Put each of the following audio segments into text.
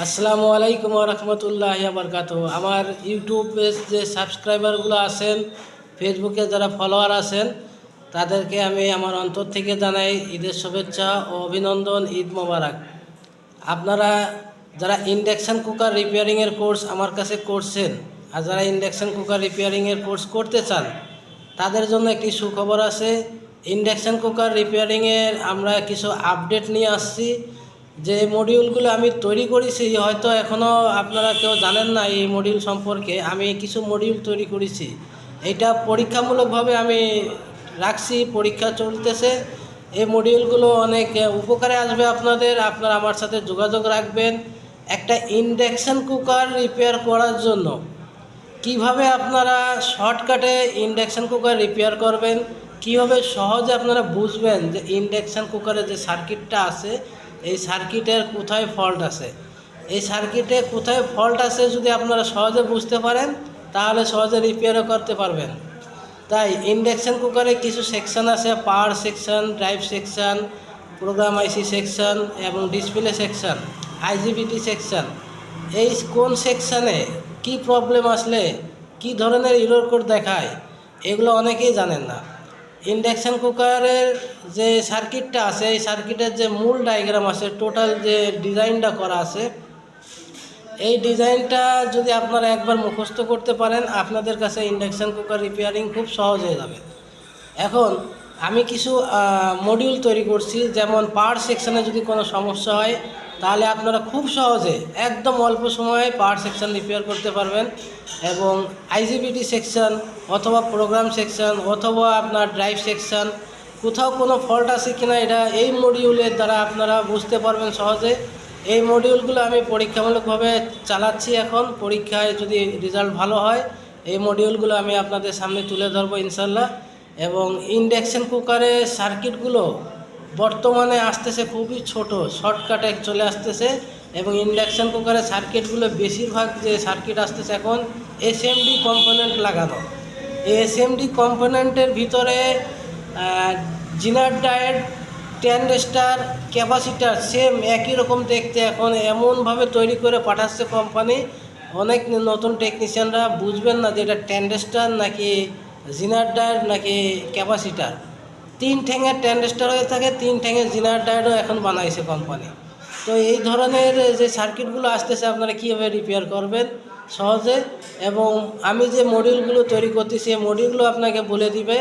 আসসালামু আলাইকুম রহমতুল্লাহ বরকাতুহু। আমার ইউটিউব পেজ যে সাবস্ক্রাইবারগুলো আছেন, ফেসবুকে যারা ফলোয়ার আছেন, তাদেরকে আমি আমার অন্তর থেকে জানাই ঈদের শুভেচ্ছা ও অভিনন্দন, ঈদ মোবারক। আপনারা যারা ইন্ডাকশান কুকার রিপেয়ারিংয়ের কোর্স আমার কাছে করছেন আর যারা ইন্ডাকশান কুকার রিপেয়ারিংয়ের কোর্স করতে চান, তাদের জন্য একটি সুখবর আছে। ইন্ডাকশান কুকার রিপেয়ারিংয়ের আমরা কিছু আপডেট নিয়ে আসছি। যে মডিউলগুলো আমি তৈরি করেছি, হয়তো এখনও আপনারা কেউ জানেন না এই মডিউল সম্পর্কে। আমি কিছু মডিউল তৈরি করেছি, এটা পরীক্ষামূলকভাবে আমি রাখছি, পরীক্ষা চলতেছে। এই মডিউলগুলো অনেক উপকারে আসবে আপনাদের। আপনারা আমার সাথে যোগাযোগ রাখবেন। একটা ইন্ডাকশান কুকার রিপেয়ার করার জন্য কিভাবে আপনারা শর্টকাটে ইন্ডাকশান কুকার রিপেয়ার করবেন, কিভাবে সহজে আপনারা বুঝবেন যে ইন্ডাকশান কুকারের যে সার্কিটটা আছে, এই সার্কিটের কোথায় ফল্ট আছে। এই সার্কিটে কোথায় ফল্ট আছে যদি আপনারা সহজে বুঝতে পারেন, তাহলে সহজে রিপেয়ারও করতে পারবেন। তাই ইন্ডাকশান কুকারে কিছু সেকশান আছে: পাওয়ার সেকশান, ড্রাইভ সেকশান, প্রোগ্রাম আইসি সেকশান এবং ডিসপ্লে সেকশান, আইজিবিটি সেকশান। এই কোন সেকশানে কি প্রবলেম আসলে কি ধরনের এরর কোড দেখায়, এগুলো অনেকেই জানেন না। ইন্ডাকশান কুকারের যে সার্কিটটা আছে, এই সার্কিটের যে মূল ডায়াগ্রাম আছে, টোটাল যে ডিজাইনটা করা আছে, এই ডিজাইনটা যদি আপনারা একবার মুখস্থ করতে পারেন, আপনাদের কাছে ইন্ডাকশান কুকার রিপেয়ারিং খুব সহজ হয়ে যাবে। এখন আমি কিছু মডিউল তৈরি করছি, যেমন পাওয়ার সেকশানে যদি কোনো সমস্যা হয়, তাহলে আপনারা খুব সহজে একদম অল্প সময়ে পাওয়ার সেকশান রিপেয়ার করতে পারবেন। এবং আইজিবিটি সেকশান অথবা প্রোগ্রাম সেকশান অথবা আপনার ড্রাইভ সেকশান, কোথাও কোনো ফল্ট আছে কিনা, এটা এই মডিউলের দ্বারা আপনারা বুঝতে পারবেন সহজে। এই মডিউলগুলো আমি পরীক্ষামূলকভাবে চালাচ্ছি এখন। পরীক্ষায় যদি রেজাল্ট ভালো হয়, এই মডিউলগুলো আমি আপনাদের সামনে তুলে ধরবো ইনশাল্লাহ। এবং ইন্ডাকশান কুকারের সার্কিটগুলো বর্তমানে আসতেছে খুবই ছোট, শর্টকাটে চলে আসতেছে। এবং ইন্ডাকশান কুকারের সার্কিটগুলো বেশিরভাগ যে সার্কিট আসতেছে এখন এসএমডি কম্পোনেন্ট লাগানো। এই এসএমডি কম্পোনেন্টের ভিতরে জিনার ডায়েট, ট্যানডেস্টার, ক্যাপাসিটার সেম একই রকম দেখতে এখন এমনভাবে তৈরি করে পাঠাচ্ছে কোম্পানি। অনেক নতুন টেকনিশিয়ানরা বুঝবেন না যে এটা ট্যানডেস্টার নাকি জিনার ডায়েট নাকি ক্যাপাসিটার। 3 ঠ্যাঙের ট্যানডেস্টার হয়ে থাকে, 3 ঠ্যাঙের জিনার ডায়েটও এখন বানাইছে কোম্পানি। তো এই ধরনের যে সার্কিটগুলো আসতেছে, আপনারা কীভাবে রিপেয়ার করবেন সহজে। এবং আমি যে মডিউলগুলো তৈরি করতেছি, এই মডিউলগুলো আপনাকে বলে দিবে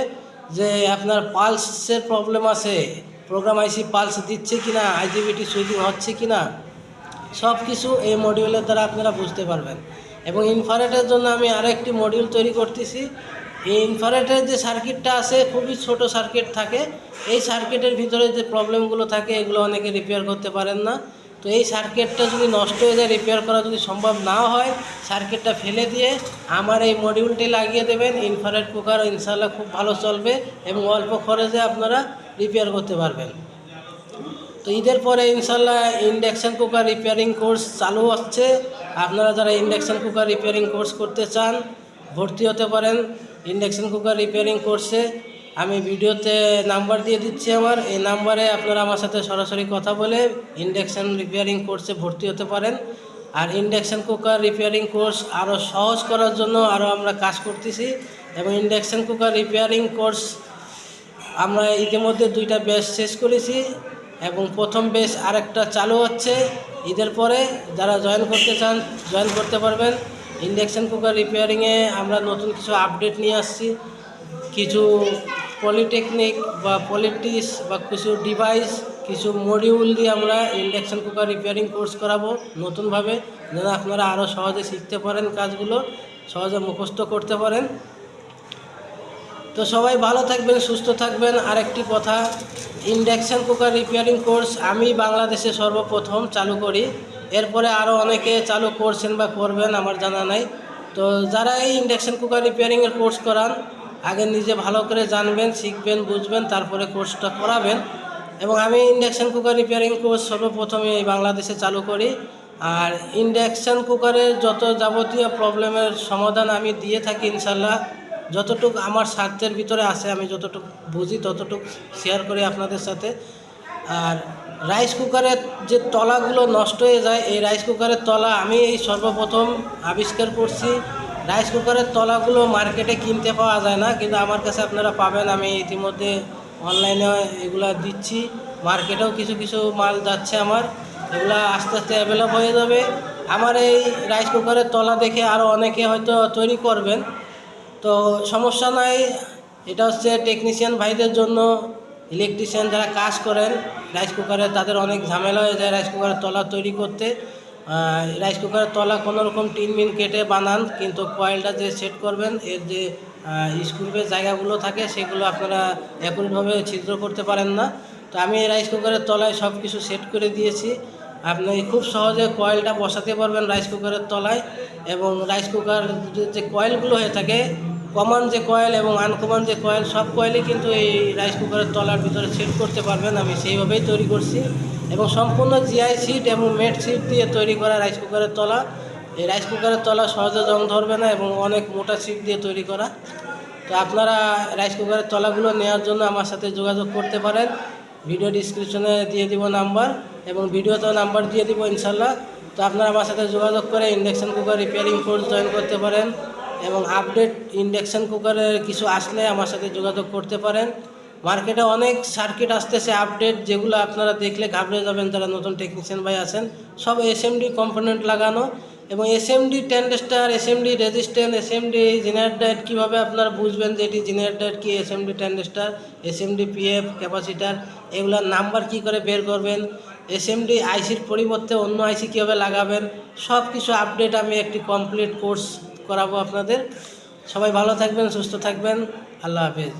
যে আপনার পালসের প্রবলেম আছে, প্রোগ্রাম আইসি পালস দিচ্ছে কিনা, আইজিবিটি সুইচিং হচ্ছে কিনা, সব কিছু এই মডিউলের দ্বারা আপনারা বুঝতে পারবেন। এবং ইনফ্রারেডের জন্য আমি আরেকটি মডিউল তৈরি করতেছি। এই ইনফ্রারেডের যে সার্কিটটা আছে, খুবই ছোট সার্কিট থাকে। এই সার্কিটের ভিতরে যে প্রবলেমগুলো থাকে, এগুলো অনেকে রিপেয়ার করতে পারেন না। তো এই সার্কিটটা যদি নষ্ট হয়ে যায়, রিপেয়ার করা যদি সম্ভব না হয়, সার্কিটটা ফেলে দিয়ে আমার এই মডিউলটি লাগিয়ে দেবেন। ইনফ্রারেড কুকার ইনশাআল্লাহ খুব ভালো চলবে এবং অল্প খরচে আপনারা রিপেয়ার করতে পারবেন। তো ঈদের পরে ইনশাল্লাহ ইন্ডাকশান কুকার রিপেয়ারিং কোর্স চালু হচ্ছে। আপনারা যারা ইন্ডাকশান কুকার রিপেয়ারিং কোর্স করতে চান, ভর্তি হতে পারেন ইন্ডাকশান কুকার রিপেয়ারিং কোর্সে। আমি ভিডিওতে নাম্বার দিয়ে দিচ্ছি আমার, এই নাম্বারে আপনারা আমার সাথে সরাসরি কথা বলে ইন্ডাকশান রিপেয়ারিং কোর্সে ভর্তি হতে পারেন। আর ইন্ডাকশান কুকার রিপেয়ারিং কোর্স আরও সহজ করার জন্য আরও আমরা কাজ করতেছি। এবং ইন্ডাকশান কুকার রিপেয়ারিং কোর্স আমরা ইতিমধ্যে 2টা ব্যাচ শেষ করেছি এবং প্রথম ব্যাচ আরেকটা চালু হচ্ছে। ঈদের পরে যারা জয়েন করতে চান জয়েন করতে পারবেন। ইন্ডাকশান কুকার রিপেয়ারিংয়ে আমরা নতুন কিছু আপডেট নিয়ে আসছি। কিছু পলিটেকনিক বা পলিটিক্স বা কিছু ডিভাইস, কিছু মডিউল দিয়ে আমরা ইন্ডাকশান কুকার রিপেয়ারিং কোর্স করাবো নতুনভাবে, যেন আপনারা আরও সহজে শিখতে পারেন, কাজগুলো সহজে মুখস্থ করতে পারেন। তো সবাই ভালো থাকবেন, সুস্থ থাকবেন। আরেকটি কথা, ইন্ডাকশান কুকার রিপেয়ারিং কোর্স আমি বাংলাদেশে সর্বপ্রথম চালু করি। এরপরে আরও অনেকে চালু করছেন বা করবেন, আমার জানা নাই। তো যারা এই ইন্ডাকশান কুকার রিপেয়ারিংয়ের কোর্স করান, আগে নিজে ভালো করে জানবেন, শিখবেন, বুঝবেন, তারপরে কোর্সটা করাবেন। এবং আমি ইন্ডাকশান কুকার রিপেয়ারিং কোর্স সর্বপ্রথমে এই বাংলাদেশে চালু করি। আর ইন্ডাকশান কুকারের যত যাবতীয় প্রবলেমের সমাধান আমি দিয়ে থাকি ইনশাল্লাহ। যতটুকু আমার স্বার্থের ভিতরে আছে, আমি যতটুকু বুঝি ততটুকু শেয়ার করি আপনাদের সাথে। আর রাইস কুকারের যে তলাগুলো নষ্ট হয়ে যায়, এই রাইস কুকারের তলা আমি এই সর্বপ্রথম আবিষ্কার করছি। রাইস কুকারের তলাগুলো মার্কেটে কিনতে পাওয়া যায় না, কিন্তু আমার কাছে আপনারা পাবেন। আমি ইতিমধ্যে অনলাইনে এগুলা দিচ্ছি, মার্কেটেও কিছু কিছু মাল যাচ্ছে আমার, এগুলা আস্তে আস্তে অ্যাভেলেবল হয়ে যাবে। আমার এই রাইস কুকারের তলা দেখে আরও অনেকে হয়তো তৈরি করবেন, তো সমস্যা নাই। এটা হচ্ছে টেকনিশিয়ান ভাইদের জন্য, ইলেকট্রিশিয়ান যারা কাজ করেন রাইস কুকারে, তাদের অনেক ঝামেলা হয়ে যায় রাইস কুকারের তলা তৈরি করতে। রাইস কুকারের তলা কোনো রকম টিন মিন কেটে বানান, কিন্তু কয়েলটা যে সেট করবেন, এর যে স্ক্রুপের জায়গাগুলো থাকে সেগুলো আপনারা একইভাবে ছিদ্র করতে পারেন না। তো আমি এই রাইস কুকারের তলায় সব কিছু সেট করে দিয়েছি। আপনি খুব সহজে কয়েলটা বসাতে পারবেন রাইস কুকারের তলায়। এবং রাইস কুকার যে কয়েলগুলো হয়ে থাকে, কমন যে কয়েল এবং আনকমন যে কয়েল, সব কয়েলই কিন্তু এই রাইস কুকারের তলার ভিতরে সেট করতে পারবেন। আমি সেইভাবেই তৈরি করছি, এবং সম্পূর্ণ জিআই সিট এবং মেট সিট দিয়ে তৈরি করা রাইস কুকারের তলা। এই রাইস কুকারের তলা সহজে জং ধরবে না এবং অনেক মোটা সিট দিয়ে তৈরি করা। তো আপনারা রাইস কুকারের তলাগুলো নেওয়ার জন্য আমার সাথে যোগাযোগ করতে পারেন। ভিডিও ডিসক্রিপশনে দিয়ে দিব নাম্বার, এবং ভিডিওতেও নাম্বার দিয়ে দিব ইনশাল্লাহ। তো আপনারা আমার সাথে যোগাযোগ করে induction cooker repairing course join করতে পারেন, এবং আপডেট ইন্ডাকশান কুকারের কিছু আসলে আমার সাথে যোগাযোগ করতে পারেন। মার্কেটে অনেক সার্কিট আসতেছে আপডেট, যেগুলো আপনারা দেখলে ঘাবড়ে যাবেন যারা নতুন টেকনিশিয়ান ভাই আছেন। সব এসএমডি কম্পোনেন্ট লাগানো, এবং SMD transistor, SMD resistant, SMD zener diode কীভাবে আপনারা বুঝবেন যে এটি জেনারেট ডায়েট কি, SMD transistor, SMD pF capacitor, এগুলোর নাম্বার কি করে বের করবেন, এসএমডি আইসির পরিবর্তে অন্য আইসি কীভাবে লাগাবেন, সব কিছু আপডেট আমি একটি কমপ্লিট কোর্স করাবো আপনাদের। সবাই ভালো থাকবেন, সুস্থ থাকবেন, আল্লাহ হাফেজ।